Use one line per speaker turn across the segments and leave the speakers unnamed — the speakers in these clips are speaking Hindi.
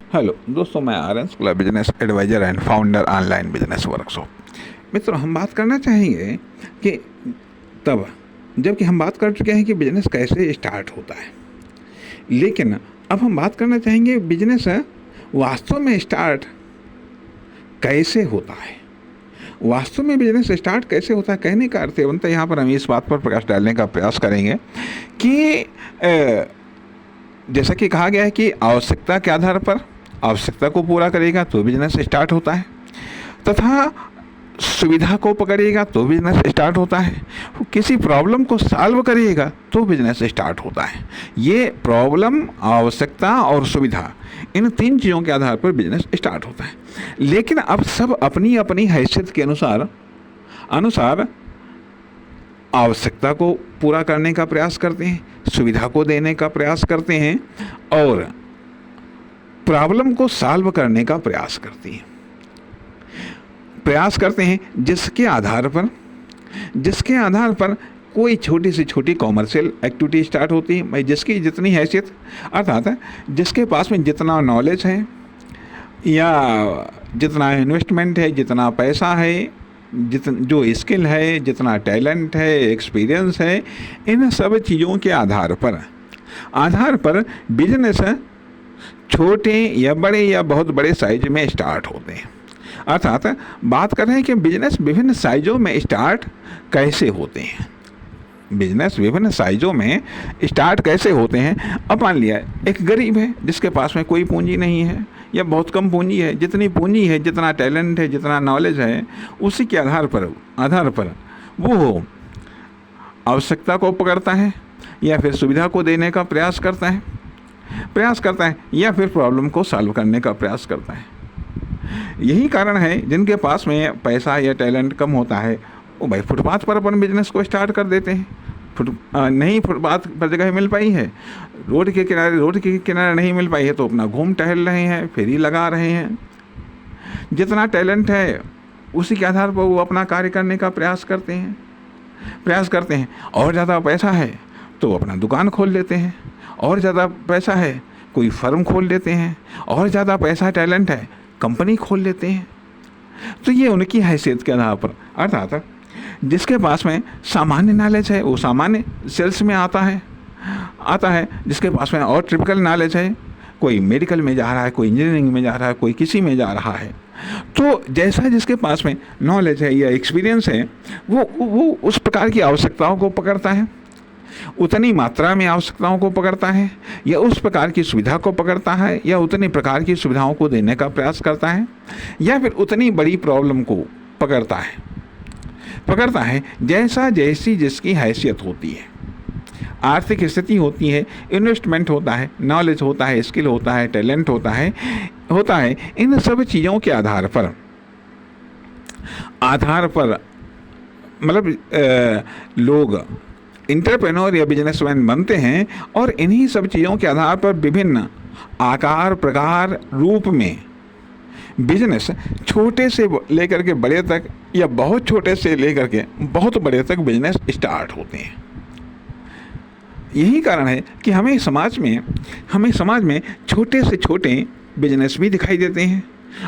हेलो दोस्तों, मैं Aryan Shukla, business adviser and founder online business workshop. मित्रों, हम बात करना चाहेंगे कि तब जबकि हम बात कर चुके हैं कि बिजनेस कैसे स्टार्ट होता है, लेकिन अब हम बात करना चाहेंगे बिजनेस वास्तव में स्टार्ट कैसे होता है। वास्तव में बिजनेस स्टार्ट कैसे होता है कहने का अर्थ बनता है, यहाँ पर हम इस बात पर प्रकाश डालने का प्रयास करेंगे कि जैसा कि कहा गया है कि आवश्यकता के आधार पर आवश्यकता को पूरा करेगा तो बिजनेस स्टार्ट होता है, तथा सुविधा को पकड़ेगा तो बिजनेस स्टार्ट होता है, किसी प्रॉब्लम को सॉल्व करिएगा तो बिजनेस स्टार्ट होता है। ये प्रॉब्लम, आवश्यकता और सुविधा, इन तीन चीज़ों के आधार पर बिजनेस स्टार्ट होता है। लेकिन अब सब अपनी अपनी हैसियत के अनुसार आवश्यकता को पूरा करने का प्रयास करते हैं, सुविधा को देने का प्रयास करते हैं और प्रॉब्लम को सॉल्व करने का प्रयास करते हैं जिसके आधार पर कोई छोटी से छोटी कॉमर्शियल एक्टिविटी स्टार्ट होती है। जिसकी जितनी हैसियत, अर्थात जिसके पास में जितना नॉलेज है या जितना इन्वेस्टमेंट है, जितना पैसा है, जो स्किल है, जितना टैलेंट है, एक्सपीरियंस है, इन सब चीज़ों के आधार पर बिजनेस छोटे या बड़े या बहुत बड़े साइज में स्टार्ट होते हैं। अर्थात बात कर रहे हैं कि बिजनेस विभिन्न साइजों में स्टार्ट कैसे होते हैं। अब मान लिया एक गरीब है जिसके पास में कोई पूंजी नहीं है या बहुत कम पूंजी है। जितनी पूंजी है, जितना टैलेंट है, जितना नॉलेज है, उसी के आधार पर वो आवश्यकता को पकड़ता है या फिर सुविधा को देने का प्रयास करता है या फिर प्रॉब्लम को सॉल्व करने का प्रयास करता है। यही कारण है जिनके पास में पैसा या टैलेंट कम होता है वो भाई फुटपाथ पर अपन बिजनेस को स्टार्ट कर देते हैं। फुटपाथ पर जगह मिल पाई है, रोड के किनारे नहीं मिल पाई है तो अपना घूम टहल रहे हैं, फेरी लगा रहे हैं। जितना टैलेंट है उसी के आधार पर वो अपना कार्य करने का प्रयास करते हैं। और ज़्यादा पैसा है तो अपना दुकान खोल लेते हैं, और ज़्यादा पैसा है कोई फर्म खोल लेते हैं, और ज़्यादा पैसा टैलेंट है कंपनी खोल लेते हैं। तो ये उनकी हैसियत के आधार पर, अर्थात जिसके पास में सामान्य नॉलेज है वो सामान्य सेल्स में आता है। जिसके पास में और ट्रिपिकल नॉलेज है, कोई मेडिकल में जा रहा है, कोई इंजीनियरिंग में जा रहा है, कोई किसी में जा रहा है, तो जैसा जिसके पास में नॉलेज है या एक्सपीरियंस है वो उस प्रकार की आवश्यकताओं को पकड़ता है, उतनी मात्रा में आवश्यकताओं को पकड़ता है या उस प्रकार की सुविधा को पकड़ता है या उतनी प्रकार की सुविधाओं को देने का प्रयास करता है या फिर उतनी बड़ी प्रॉब्लम को पकड़ता है जैसी जिसकी हैसियत होती है, आर्थिक स्थिति होती है, इन्वेस्टमेंट होता है, नॉलेज होता है, स्किल होता है, टैलेंट होता है। इन सब चीज़ों के आधार पर मतलब लोग इंटरप्रेन्योर या बिजनेसमैन बनते हैं और इन्हीं सब चीज़ों के आधार पर विभिन्न आकार, प्रकार, रूप में बिजनेस छोटे से लेकर के बड़े तक या बहुत छोटे से लेकर के बहुत बड़े तक बिजनेस स्टार्ट होते हैं। यही कारण है कि हमें समाज में छोटे से छोटे बिजनेस भी दिखाई देते हैं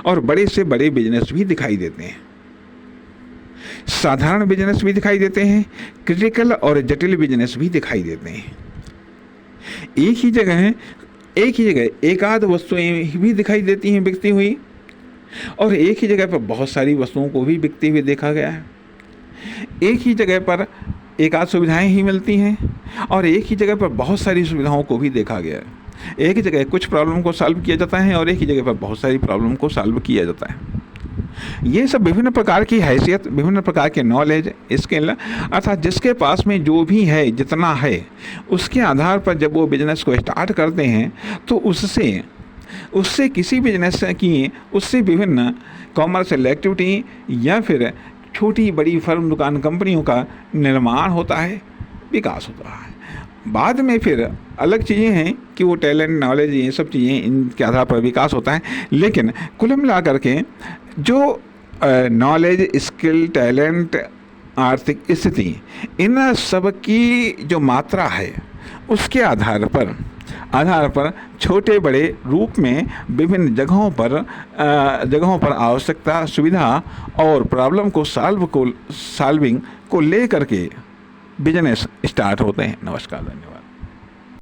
और बड़े से बड़े बिजनेस भी दिखाई देते हैं। साधारण बिजनेस भी दिखाई देते हैं, क्रिटिकल और जटिल बिजनेस भी दिखाई देते हैं। एक ही जगह एक आध वस्तुएं भी दिखाई देती हैं बिकती हुई, और एक ही जगह पर बहुत सारी वस्तुओं को भी बिकते हुए देखा गया है। एक ही जगह पर एक आध सुविधाएं ही मिलती हैं और एक ही जगह पर बहुत सारी सुविधाओं को भी देखा गया है। एक ही जगह कुछ प्रॉब्लम को सॉल्व किया जाता है और एक ही जगह पर बहुत सारी प्रॉब्लम को सॉल्व किया जाता है। ये सब विभिन्न प्रकार की हैसियत, विभिन्न प्रकार के नॉलेज, स्किल, अर्थात जिसके पास में जो भी है, जितना है, उसके आधार पर जब वो बिजनेस को स्टार्ट करते हैं तो उससे किसी बिजनेस की, उससे विभिन्न कॉमर्शियल एक्टिविटी या फिर छोटी बड़ी फर्म, दुकान, कंपनियों का निर्माण होता है, विकास होता है। बाद में फिर अलग चीज़ें हैं कि वो टैलेंट, नॉलेज, ये सब चीज़ें, इनके आधार पर विकास होता है। लेकिन कुल मिला करके जो नॉलेज, स्किल, टैलेंट, आर्थिक स्थिति, इन सब की जो मात्रा है उसके आधार पर आधार पर छोटे बड़े रूप में विभिन्न जगहों पर आवश्यकता, सुविधा और प्रॉब्लम को सॉल्विंग को ले करके बिजनेस स्टार्ट होते हैं। नमस्कार, धन्यवाद।